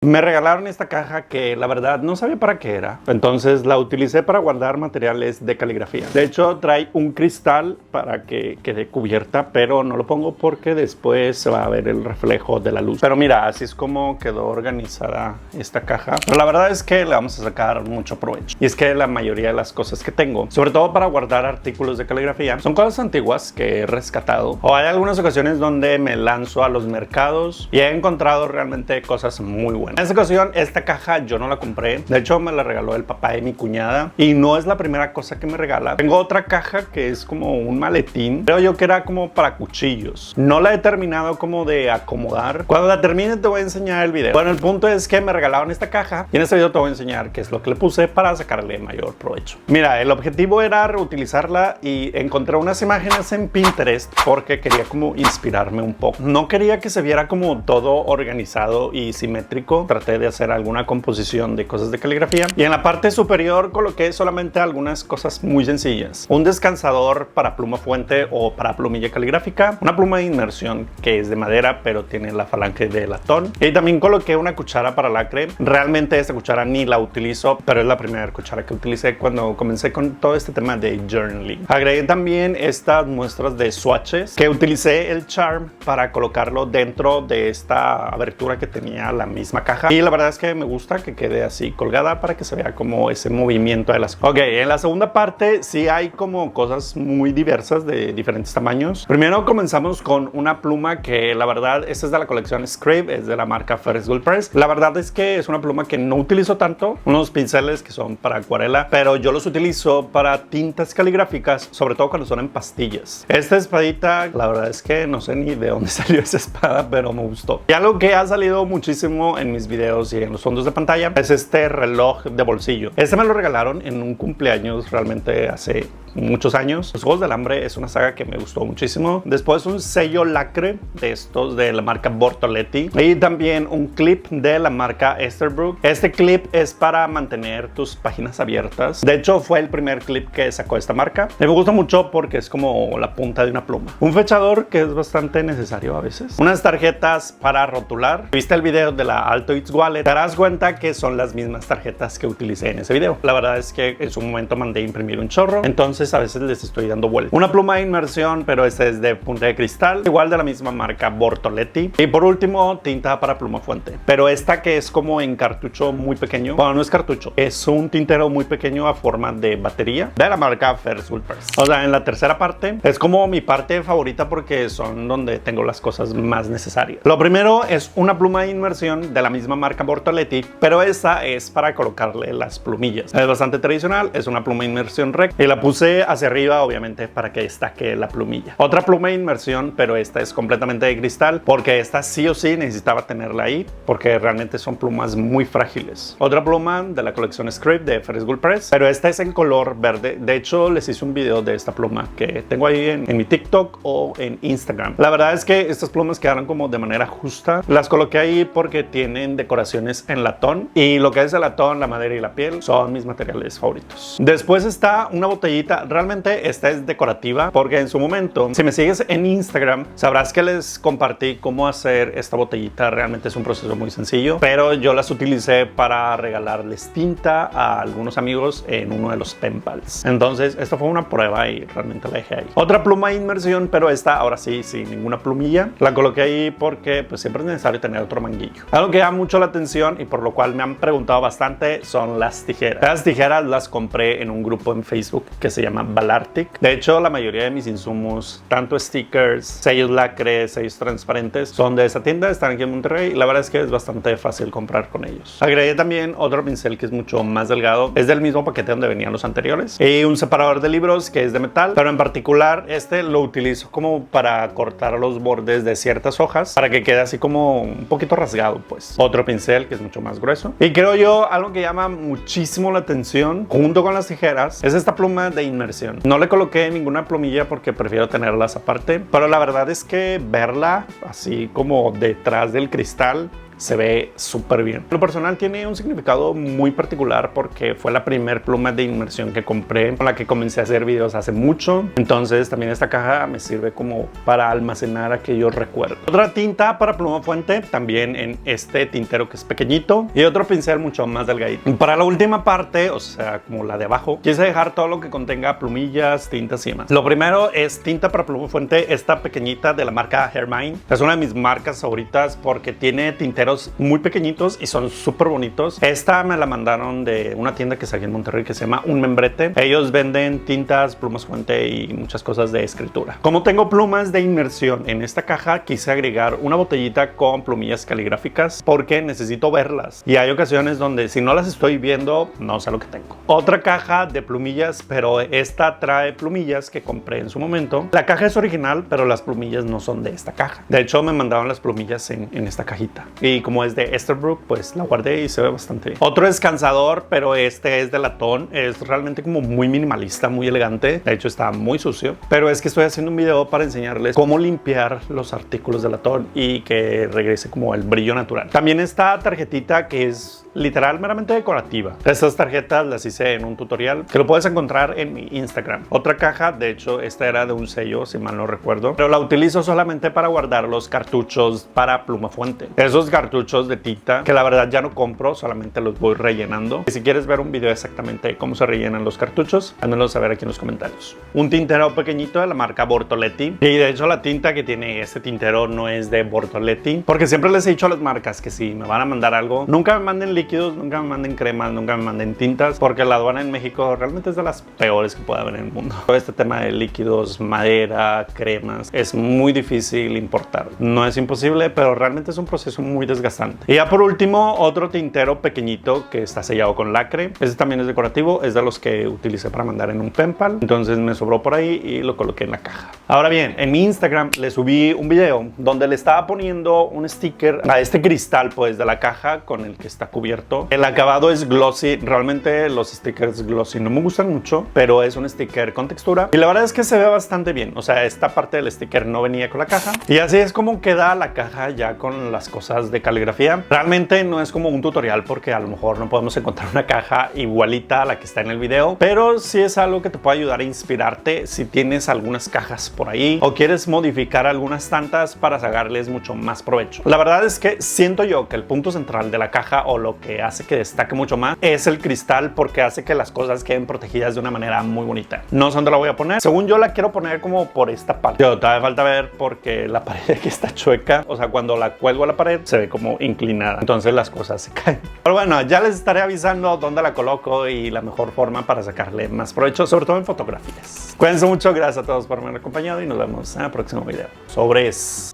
Me regalaron esta caja que la verdad no sabía para qué era, entonces la utilicé para guardar materiales de caligrafía. De hecho trae un cristal para que quede cubierta, pero no lo pongo porque después se va a ver el reflejo de la luz. Pero mira, así es como quedó organizada esta caja. Pero la verdad es que le vamos a sacar mucho provecho. Y es que la mayoría de las cosas que tengo, sobre todo para guardar artículos de caligrafía, son cosas antiguas que he rescatado. O hay algunas ocasiones donde me lanzo a los mercados y he encontrado realmente cosas muy buenas. En esta ocasión, esta caja yo no la compré. De hecho, me la regaló el papá de mi cuñada. Y no es la primera cosa que me regala. Tengo otra caja que es como un maletín. Creo yo que era como para cuchillos. No la he terminado como de acomodar. Cuando la termine te voy a enseñar el video. Bueno, el punto es que me regalaron esta caja. Y en este video te voy a enseñar qué es lo que le puse para sacarle mayor provecho. Mira, el objetivo era reutilizarla y encontré unas imágenes en Pinterest porque quería como inspirarme un poco. No quería que se viera como todo organizado y simétrico. Traté de hacer alguna composición de cosas de caligrafía y en la parte superior coloqué solamente algunas cosas muy sencillas. Un descansador para pluma fuente o para plumilla caligráfica, una pluma de inmersión que es de madera pero tiene la falange de latón, y también coloqué una cuchara para lacre. Realmente esta cuchara ni la utilizo, pero es la primera cuchara que utilicé cuando comencé con todo este tema de journaling. Agregué también estas muestras de swatches que utilicé el charm para colocarlo dentro de esta abertura que tenía la misma caja, y la verdad es que me gusta que quede así colgada para que se vea como ese movimiento de las cosas. Ok, en la segunda parte sí hay como cosas muy diversas de diferentes tamaños. Primero comenzamos con una pluma que la verdad esta es de la colección Scribe, es de la marca Ferris Wheel Press. La verdad es que es una pluma que no utilizo tanto, unos pinceles que son para acuarela, pero yo los utilizo para tintas caligráficas, sobre todo cuando son en pastillas. Esta espadita, la verdad es que no sé ni de dónde salió esa espada, pero me gustó. Y algo que ha salido muchísimo en mis videos y en los fondos de pantalla es este reloj de bolsillo. Este me lo regalaron en un cumpleaños realmente hace muchos años. Los Juegos del Hambre es una saga que me gustó muchísimo. Después un sello lacre de estos de la marca Bortoletti y también un clip de la marca Esterbrook. Este clip es para mantener tus páginas abiertas. De hecho fue el primer clip que sacó esta marca y me gusta mucho porque es como la punta de una pluma. Un fechador que es bastante necesario a veces. Unas tarjetas para rotular. ¿Viste el video de la Altoids Wallet? Te darás cuenta que son las mismas tarjetas que utilicé en ese video. La verdad es que en su momento mandé a imprimir un chorro, entonces a veces les estoy dando vuelta. Una pluma de inmersión, pero esta es de punta de cristal, igual de la misma marca Bortoletti. Y por último, tinta para pluma fuente, pero esta que es como en cartucho muy pequeño. Bueno, no es cartucho, es un tintero muy pequeño a forma de batería de la marca Ferris Wheel Press. O sea, en la tercera parte es como mi parte favorita porque son donde tengo las cosas más necesarias. Lo primero es una pluma de inmersión de la misma marca Bortoletti, pero esta es para colocarle las plumillas. Es bastante tradicional, es una pluma de inmersión recta y la puse hacia arriba obviamente para que destaque la plumilla. Otra pluma de inmersión, pero esta es completamente de cristal porque esta sí o sí necesitaba tenerla ahí porque realmente son plumas muy frágiles. Otra pluma de la colección Scribe de Ferris Wheel Press, pero esta es en color verde. De hecho les hice un video de esta pluma que tengo ahí en mi TikTok o en Instagram. La verdad es que estas plumas quedaron como de manera justa. Las coloqué ahí porque tienen decoraciones en latón y lo que es el latón, la madera y la piel son mis materiales favoritos. Después está una botellita. Realmente esta es decorativa porque en su momento, si me sigues en Instagram, sabrás que les compartí cómo hacer esta botellita. Realmente es un proceso muy sencillo, pero yo las utilicé para regalarles tinta a algunos amigos en uno de los pen pals. Entonces esta fue una prueba y realmente la dejé ahí. Otra pluma de inmersión, pero esta ahora sí, sin ninguna plumilla. La coloqué ahí porque pues siempre es necesario tener otro manguillo. Algo que llama mucho la atención y por lo cual me han preguntado bastante son las tijeras. Las tijeras las compré en un grupo en Facebook que se llama Balartic. De hecho, la mayoría de mis insumos, tanto stickers, sellos lacre, sellos transparentes, son de esa tienda, están aquí en Monterrey y la verdad es que es bastante fácil comprar con ellos. Agregué también otro pincel que es mucho más delgado, es del mismo paquete donde venían los anteriores, y un separador de libros que es de metal, pero en particular este lo utilizo como para cortar los bordes de ciertas hojas para que quede así como un poquito rasgado pues. Otro pincel que es mucho más grueso, y creo yo algo que llama muchísimo la atención junto con las tijeras es esta pluma de inmersión. No le coloqué ninguna plumilla porque prefiero tenerlas aparte, pero la verdad es que verla así como detrás del cristal se ve súper bien. Lo personal tiene un significado muy particular porque fue la primer pluma de inmersión que compré, con la que comencé a hacer videos hace mucho. Entonces también esta caja me sirve como para almacenar aquellos recuerdos. Otra tinta para pluma fuente, también en este tintero que es pequeñito, y otro pincel mucho más delgadito. Para la última parte, o sea, como la de abajo, quise dejar todo lo que contenga plumillas, tintas y demás. Lo primero es tinta para pluma fuente, esta pequeñita de la marca Hermine. Es una de mis marcas favoritas porque tiene tinteros muy pequeñitos y son súper bonitos. Esta me la mandaron de una tienda que está aquí en Monterrey que se llama Un Membrete. Ellos venden tintas, plumas fuente y muchas cosas de escritura. Como tengo plumas de inmersión en esta caja, quise agregar una botellita con plumillas caligráficas porque necesito verlas. Y hay ocasiones donde si no las estoy viendo, no sé lo que tengo. Otra caja de plumillas, pero esta trae plumillas que compré en su momento. La caja es original, pero las plumillas no son de esta caja. De hecho, me mandaron las plumillas en esta cajita. Y como es de Esterbrook, pues la guardé y se ve bastante bien. Otro descansador, pero este es de latón. Es realmente como muy minimalista, muy elegante. De hecho, está muy sucio. Pero es que estoy haciendo un video para enseñarles cómo limpiar los artículos de latón y que regrese como el brillo natural. También esta tarjetita que es literal meramente decorativa. Estas tarjetas las hice en un tutorial que lo puedes encontrar en mi Instagram. Otra caja, de hecho esta era de un sello si mal no recuerdo, pero la utilizo solamente para guardar los cartuchos para pluma fuente. Esos cartuchos de tinta que la verdad ya no compro, solamente los voy rellenando. Y si quieres ver un video exactamente de cómo se rellenan los cartuchos, házmelo saber aquí en los comentarios. Un tintero pequeñito de la marca Bortoletti, y de hecho la tinta que tiene este tintero no es de Bortoletti, porque siempre les he dicho a las marcas que si me van a mandar algo, nunca me manden líquidos, nunca me manden cremas, nunca me manden tintas, porque la aduana en México realmente es de las peores que puede haber en el mundo. Todo este tema de líquidos, madera, cremas, es muy difícil importar. No es imposible, pero realmente es un proceso muy desgastante. Y ya por último, otro tintero pequeñito que está sellado con lacre. Este también es decorativo, es de los que utilicé para mandar en un penpal, entonces me sobró por ahí y lo coloqué en la caja. Ahora bien, en mi Instagram le subí un video donde le estaba poniendo un sticker a este cristal pues de la caja con el que está cubierto. El acabado es glossy, realmente los stickers glossy no me gustan mucho, pero es un sticker con textura y la verdad es que se ve bastante bien. O sea, esta parte del sticker no venía con la caja y así es como queda la caja ya con las cosas de caligrafía. Realmente no es como un tutorial porque a lo mejor no podemos encontrar una caja igualita a la que está en el video, pero sí es algo que te puede ayudar a inspirarte si tienes algunas cajas por ahí o quieres modificar algunas tantas para sacarles mucho más provecho. La verdad es que siento yo que el punto central de la caja o lo que hace que destaque mucho más es el cristal, porque hace que las cosas queden protegidas de una manera muy bonita. No sé dónde la voy a poner. Según yo la quiero poner como por esta parte. Pero todavía falta ver porque la pared aquí está chueca. O sea, cuando la cuelgo a la pared se ve como inclinada. Entonces las cosas se caen. Pero bueno, ya les estaré avisando dónde la coloco y la mejor forma para sacarle más provecho, sobre todo en fotografías. Cuídense mucho. Gracias a todos por haberme acompañado y nos vemos en el próximo video. Sobres.